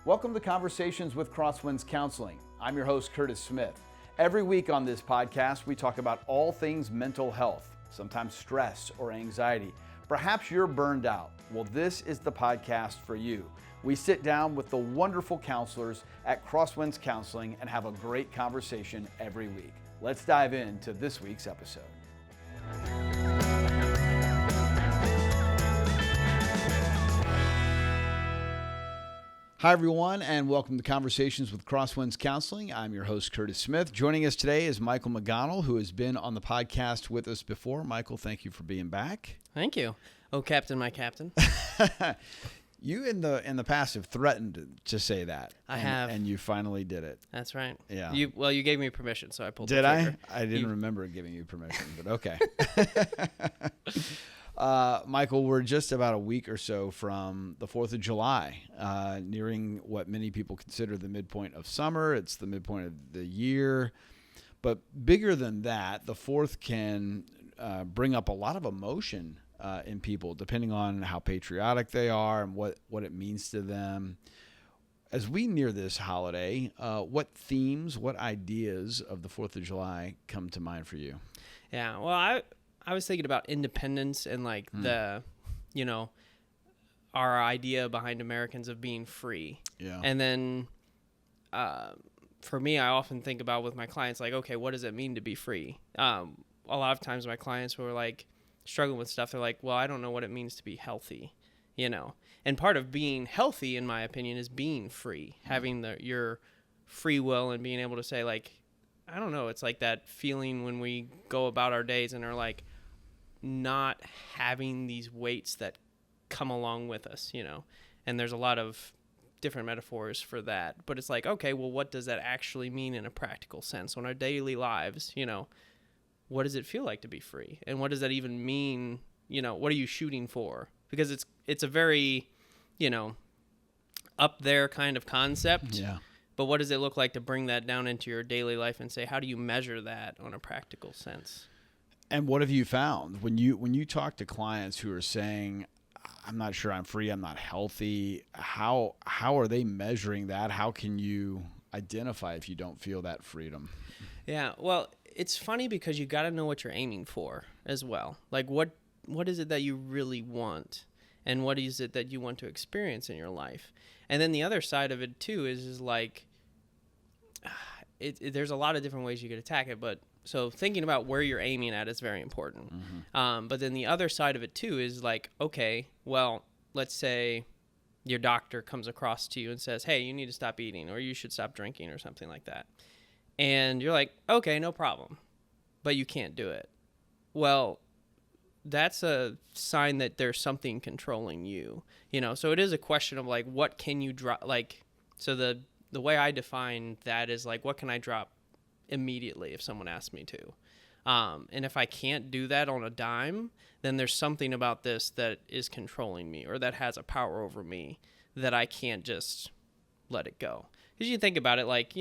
Welcome to Conversations with Crosswinds Counseling. I'm your host, Curtis Smith. Every week on this podcast, we talk about all things mental health, sometimes stress or anxiety. Perhaps you're burned out. Well, this is the podcast for you. We sit down with the wonderful counselors at Crosswinds Counseling and have a great conversation every week. Let's dive into this week's episode. Hi, everyone, and welcome to Conversations with Crosswinds Counseling. I'm your host, Curtis Smith. Joining us today is Michael Megonnell, who has been on the podcast with us before. Michael, thank you for being back. Thank you. Oh, Captain, my captain. You in the past have threatened to say that. I have. And you finally did it. That's right. Yeah. You gave me permission, so I pulled the trigger. trigger. Did I? I didn't remember giving you permission, but okay. Michael, we're just about a week or so from the 4th of July, nearing what many people consider the midpoint of summer. It's the midpoint of the year. But bigger than that, the 4th can bring up a lot of emotion in people, depending on how patriotic they are and what it means to them. As we near this holiday, what themes, what ideas of the 4th of July come to mind for you? Yeah, well, I was thinking about independence and like the, our idea behind Americans of being free. Yeah. And then for me, I often think about with my clients, like, okay, what does it mean to be free? A lot of times my clients who are like struggling with stuff, they're like, well, I don't know what it means to be healthy, And part of being healthy, in my opinion, is being free, having your free will and being able to say, like, I don't know, it's like that feeling when we go about our days and are like not having these weights that come along with us, And there's a lot of different metaphors for that. But it's like, okay, well, what does that actually mean in a practical sense? On our daily lives, what does it feel like to be free? And what does that even mean? What are you shooting for? Because it's a very, up there kind of concept. Yeah. But what does it look like to bring that down into your daily life and say, how do you measure that on a practical sense? And what have you found when you talk to clients who are saying, I'm not sure I'm free, I'm not healthy, how are they measuring that? How can you identify if you don't feel that freedom? Yeah, well, it's funny because you got to know what you're aiming for as well. Like what is it that you really want? And what is it that you want to experience in your life? And then the other side of it too is like, there's a lot of different ways you could attack it, but so thinking about where you're aiming at is very important. Mm-hmm. But then the other side of it too is like, okay, well, let's say your doctor comes across to you and says, hey, you need to stop eating or you should stop drinking or something like that. And you're like, okay, no problem, but you can't do it. Well, that's a sign that there's something controlling you, So it is a question of like, what can you drop? Like, so the way I define that is like, what can I drop immediately if someone asks me to? And if I can't do that on a dime, then there's something about this that is controlling me or that has a power over me that I can't just let it go. Because you think about it, like,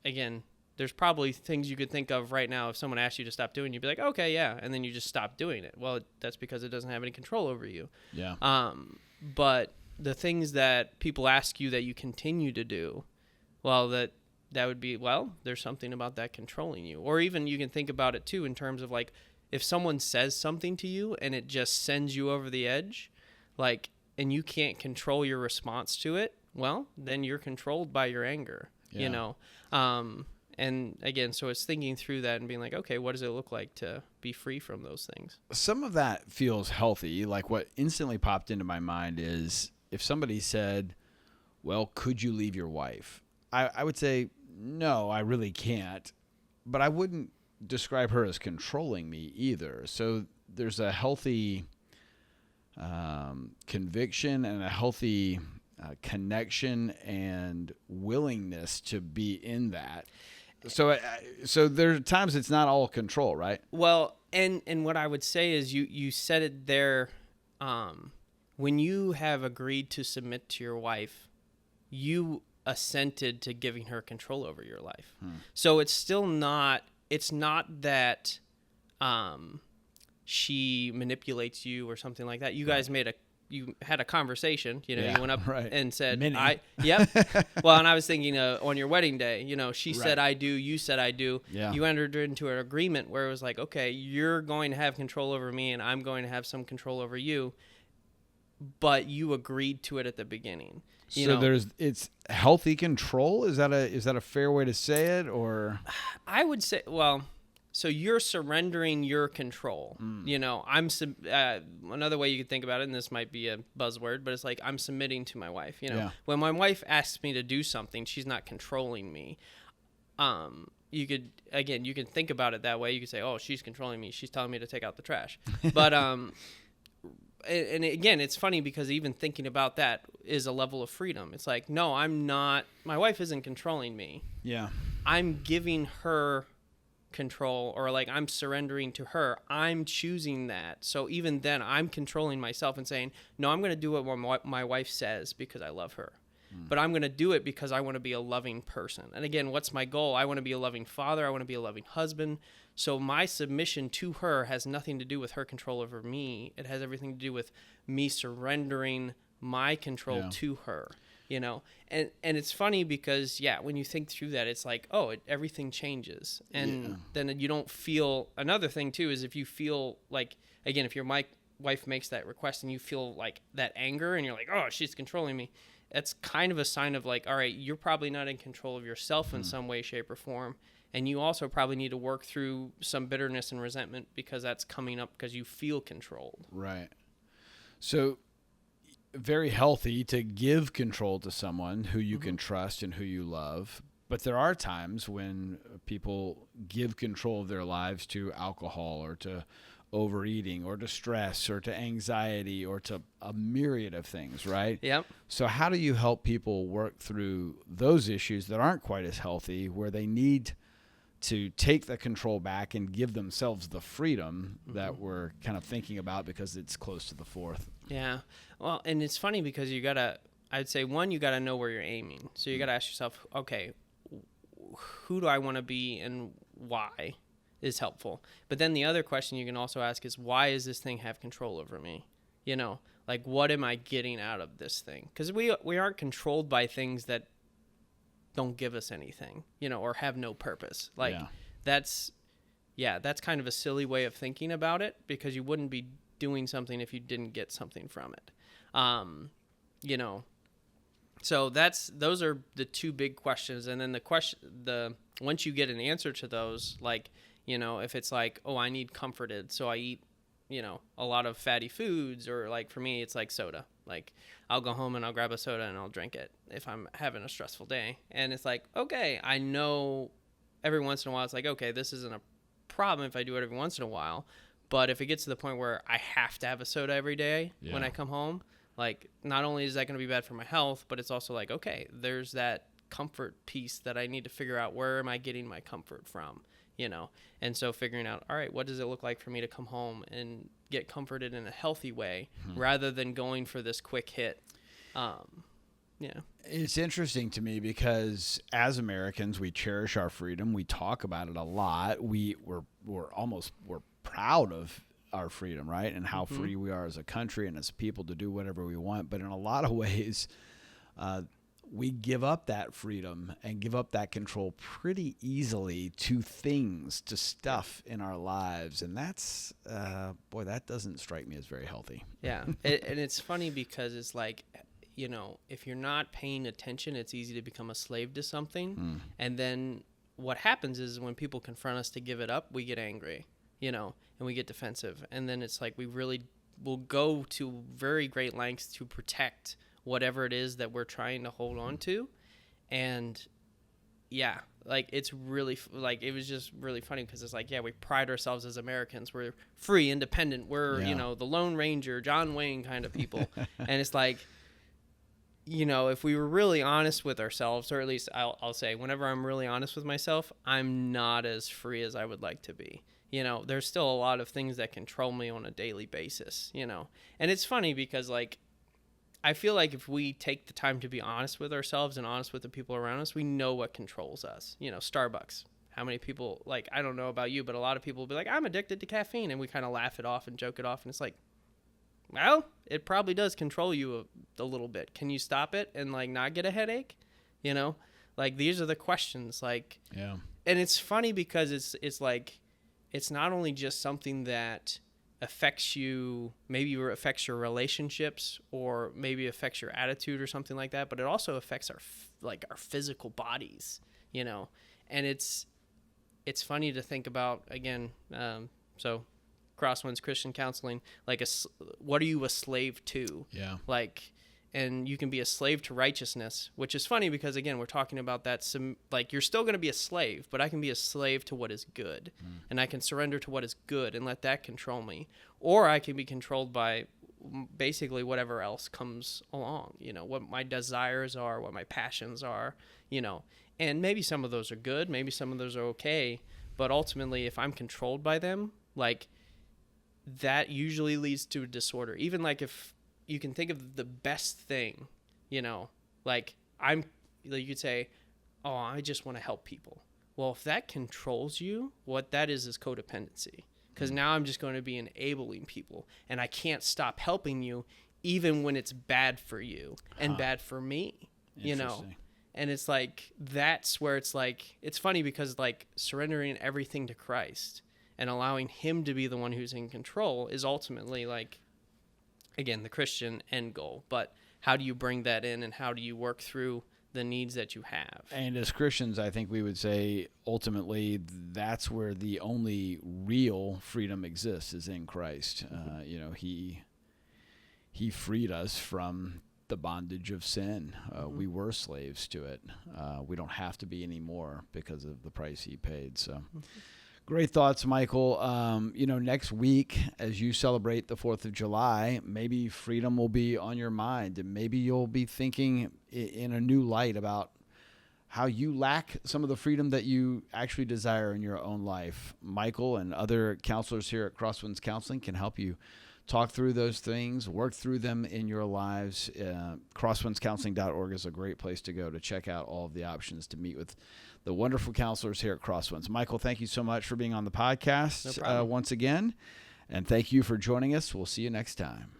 again, there's probably things you could think of right now if someone asked you to stop doing, you'd be like, okay, yeah, and then you just stop doing it. Well, that's because it doesn't have any control over you. Yeah. But the things that people ask you that you continue to do, well, that would be, well, there's something about that controlling you. Or even you can think about it too in terms of like, if someone says something to you and it just sends you over the edge, like, and you can't control your response to it, well, then you're controlled by your anger, And again, so it's thinking through that and being like, okay, what does it look like to be free from those things? Some of that feels healthy. Like what instantly popped into my mind is if somebody said, well, could you leave your wife? I would say, no, I really can't. But I wouldn't describe her as controlling me either. So there's a healthy conviction and a healthy connection and willingness to be in that. So there are times it's not all control, right? Well, and what I would say is you said it there. When you have agreed to submit to your wife, you assented to giving her control over your life. So it's still not. It's not that she manipulates you or something like that. You guys made you had a conversation, you Yeah, went up right. and said, Many. Yep. Well, and I was thinking on your wedding day, she Right. said, I do, you said, I do. Yeah. You entered into an agreement where it was like, okay, you're going to have control over me and I'm going to have some control over you. But you agreed to it at the beginning. It's healthy control. Is that a fair way to say it, or? I would say, well, so you're surrendering your control. Another way you could think about it, and this might be a buzzword, but it's like I'm submitting to my wife. Yeah. When my wife asks me to do something, she's not controlling me. You can think about it that way. You could say, oh, she's controlling me. She's telling me to take out the trash. But and again, it's funny because even thinking about that is a level of freedom. It's like, no, I'm not. My wife isn't controlling me. Yeah. I'm giving her control, or like I'm surrendering to her. I'm choosing that. So even then, I'm controlling myself and saying, no, I'm going to do what my wife says because I love her. But I'm going to do it because I want to be a loving person. And again, what's my goal? I want to be a loving father. I want to be a loving husband. So my submission to her has nothing to do with her control over me. It has everything to do with me surrendering my control to her, And it's funny because, when you think through that, it's like, everything changes. And then you don't feel, another thing too, is if you feel like, again, if your wife makes that request and you feel like that anger and you're like, oh, she's controlling me. That's kind of a sign of like, all right, you're probably not in control of yourself in some way, shape, or form. And you also probably need to work through some bitterness and resentment because that's coming up because you feel controlled. Right. So very healthy to give control to someone who you can trust and who you love. But there are times when people give control of their lives to alcohol or to overeating or to stress or to anxiety or to a myriad of things, right? Yep. So how do you help people work through those issues that aren't quite as healthy, where they need to take the control back and give themselves the freedom that we're kind of thinking about because it's close to the 4th? Yeah. Well, and it's funny because I'd say, one, you got to know where you're aiming. So you got to ask yourself, okay, who do I want to be and why is helpful. But then the other question you can also ask is, why does this thing have control over me? Like, what am I getting out of this thing? Because we aren't controlled by things that don't give us anything, or have no purpose. Like, that's kind of a silly way of thinking about it, because you wouldn't be doing something if you didn't get something from it. So those are the two big questions. And then once you get an answer to those, like, if it's like, oh, I need comforted, so I eat, a lot of fatty foods, or like for me, it's like soda. Like, I'll go home and I'll grab a soda and I'll drink it if I'm having a stressful day. And it's like, okay, I know every once in a while, it's like, okay, this isn't a problem if I do it every once in a while. But if it gets to the point where I have to have a soda every day when I come home, like, not only is that going to be bad for my health, but it's also like, okay, there's that comfort piece that I need to figure out, where am I getting my comfort from? And so figuring out, all right, what does it look like for me to come home and get comforted in a healthy way rather than going for this quick hit? It's interesting to me because as Americans, we cherish our freedom. We talk about it a lot. We're proud of our freedom, right? And how free we are as a country and as people to do whatever we want. But in a lot of ways, we give up that freedom and give up that control pretty easily to things, to stuff in our lives. And that's, that doesn't strike me as very healthy. Yeah. And it's funny because it's like, if you're not paying attention, it's easy to become a slave to something. And then what happens is when people confront us to give it up, we get angry, and we get defensive. And then it's like we really will go to very great lengths to protect whatever it is that we're trying to hold on to. And like, it's really, like, it was just really funny because it's like, we pride ourselves as Americans. We're free, independent. We're, the Lone Ranger, John Wayne kind of people. And it's like, if we were really honest with ourselves, or at least I'll say, whenever I'm really honest with myself, I'm not as free as I would like to be. There's still a lot of things that control me on a daily basis, and it's funny because, like, I feel like if we take the time to be honest with ourselves and honest with the people around us, we know what controls us. Starbucks. How many people, like, I don't know about you, but a lot of people will be like, I'm addicted to caffeine. And we kind of laugh it off and joke it off. And it's like, Well, it probably does control you a little bit. Can you stop it and like not get a headache? You know, like these are the questions. Like, yeah. And it's funny because it's like, it's not only just something that affects you, maybe affects your relationships or maybe affects your attitude or something like that, but it also affects our physical bodies, you know. And it's funny to think about again. So Crosswinds Christian Counseling, like what are you a slave to? Yeah. Like, and you can be a slave to righteousness, which is funny because again, we're talking about that like you're still going to be a slave, but I can be a slave to what is good, and I can surrender to what is good and let that control me, or I can be controlled by basically whatever else comes along, you know, what my desires are, what my passions are, you know, and maybe some of those are good, maybe some of those are okay, but ultimately if I'm controlled by them, like that usually leads to a disorder. Even like if you can think of the best thing, you know, like you could say, oh, I just want to help people. Well, if that controls you, what that is codependency. Because now I'm just going to be enabling people, and I can't stop helping you even when it's bad for you and bad for me, you know? And it's like, that's where it's like, it's funny because like surrendering everything to Christ and allowing him to be the one who's in control is ultimately like, again, the Christian end goal. But how do you bring that in, and how do you work through the needs that you have? And as Christians, I think we would say ultimately that's where the only real freedom exists, is in Christ. You know, he freed us from the bondage of sin. We were slaves to it. We don't have to be anymore because of the price he paid. So great thoughts, Michael. You know, next week, as you celebrate the 4th of July, maybe freedom will be on your mind, and maybe you'll be thinking in a new light about how you lack some of the freedom that you actually desire in your own life. Michael and other counselors here at Crosswinds Counseling can help you talk through those things, work through them in your lives. Crosswindscounseling.org is a great place to go to check out all of the options to meet with the wonderful counselors here at Crosswinds. Michael, thank you so much for being on the podcast once again. And thank you for joining us. We'll see you next time.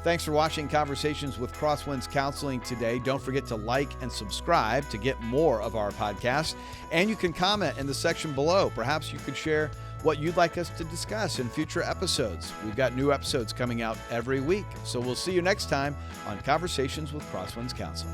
Thanks for watching Conversations with Crosswinds Counseling today. Don't forget to like and subscribe to get more of our podcasts. And you can comment in the section below. Perhaps you could share what you'd like us to discuss in future episodes. We've got new episodes coming out every week. So we'll see you next time on Conversations with Crosswinds Counseling.